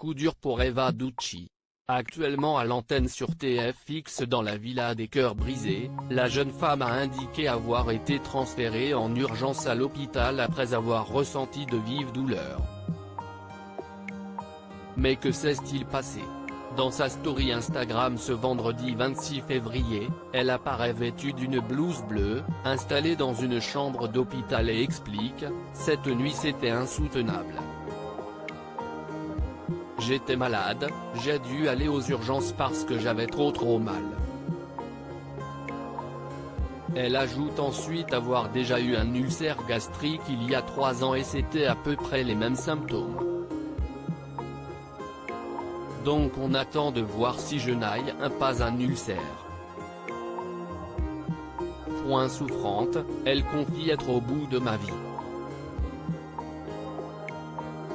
coup dur pour Eva Ducci. Actuellement à l'antenne sur TFX dans la Villa des Cœurs Brisés, la jeune femme a indiqué avoir été transférée en urgence à l'hôpital après avoir ressenti de vives douleurs. Mais que s'est-il passé? Dans sa story Instagram ce vendredi 26 février, elle apparaît vêtue d'une blouse bleue, installée dans une chambre d'hôpital et explique « Cette nuit c'était insoutenable. J'étais malade, j'ai dû aller aux urgences parce que j'avais trop mal. » Elle ajoute ensuite avoir déjà eu un ulcère gastrique il y a 3 ans et c'était à peu près les mêmes symptômes. Donc on attend de voir si je n'aille pas un ulcère. Souffrante, elle confie être au bout de ma vie.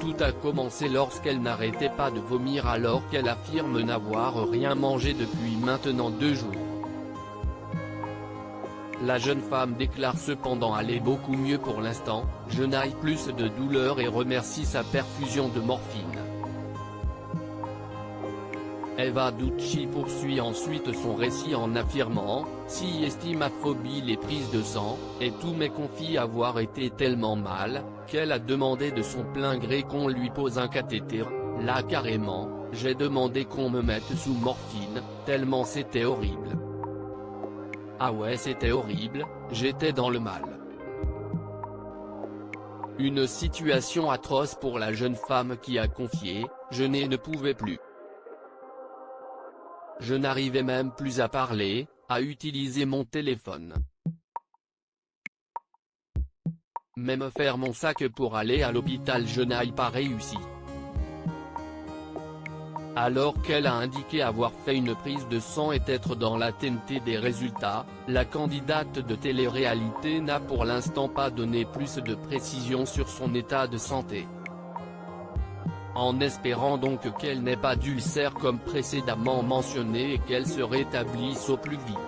Tout a commencé lorsqu'elle n'arrêtait pas de vomir alors qu'elle affirme n'avoir rien mangé depuis maintenant 2 jours. La jeune femme déclare cependant aller beaucoup mieux pour l'instant, je n'ai plus de douleur et remercie sa perfusion de morphine. Eva Ducci poursuit ensuite son récit en affirmant « Si estime ma phobie les prises de sang, et tout me confie avoir été tellement mal, qu'elle a demandé de son plein gré qu'on lui pose un cathéter, là carrément, j'ai demandé qu'on me mette sous morphine, tellement c'était horrible. Ah ouais c'était horrible, j'étais dans le mal. » Une situation atroce pour la jeune femme qui a confié « Je ne pouvais plus. Je n'arrivais même plus à parler, à utiliser mon téléphone. Même faire mon sac pour aller à l'hôpital je n'ai pas réussi. » Alors qu'elle a indiqué avoir fait une prise de sang et être dans l'attente des résultats, la candidate de télé-réalité n'a pour l'instant pas donné plus de précisions sur son état de santé. En espérant donc qu'elle n'ait pas d'ulcère comme précédemment mentionné et qu'elle se rétablisse au plus vite.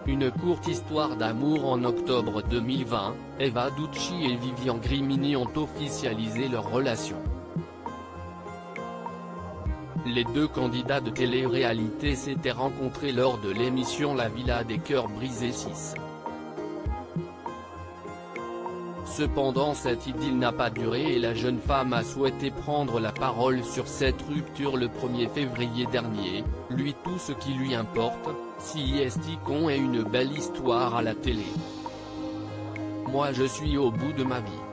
Une courte histoire d'amour. En octobre 2020, Eva Ducci et Vivian Grimini ont officialisé leur relation. Les deux candidats de télé-réalité s'étaient rencontrés lors de l'émission La Villa des Cœurs Brisés 6. Cependant cette idylle n'a pas duré et la jeune femme a souhaité prendre la parole sur cette rupture le 1er février dernier, lui tout ce qui lui importe, si est qu'on ait une belle histoire à la télé. Moi je suis au bout de ma vie.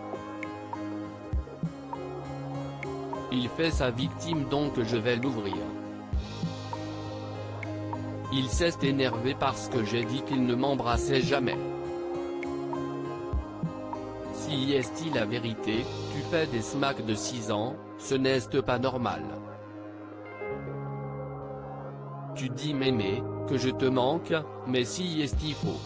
Il fait sa victime donc je vais l'ouvrir. Il s'est énervé parce que j'ai dit qu'il ne m'embrassait jamais. Si est la vérité, tu fais des smacks de 6 ans, ce n'est pas normal. Tu dis mémé, que je te manque, mais si est faux.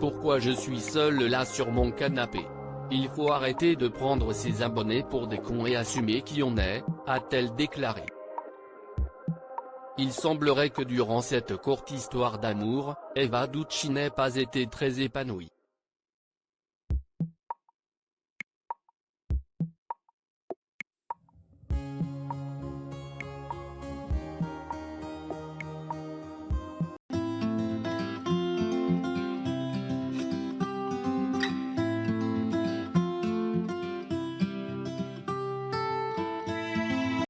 Pourquoi je suis seul là sur mon canapé? Il faut arrêter de prendre ses abonnés pour des cons et assumer qui on est, a-t-elle déclaré. Il semblerait que durant cette courte histoire d'amour, Eva Ducci n'ait pas été très épanouie.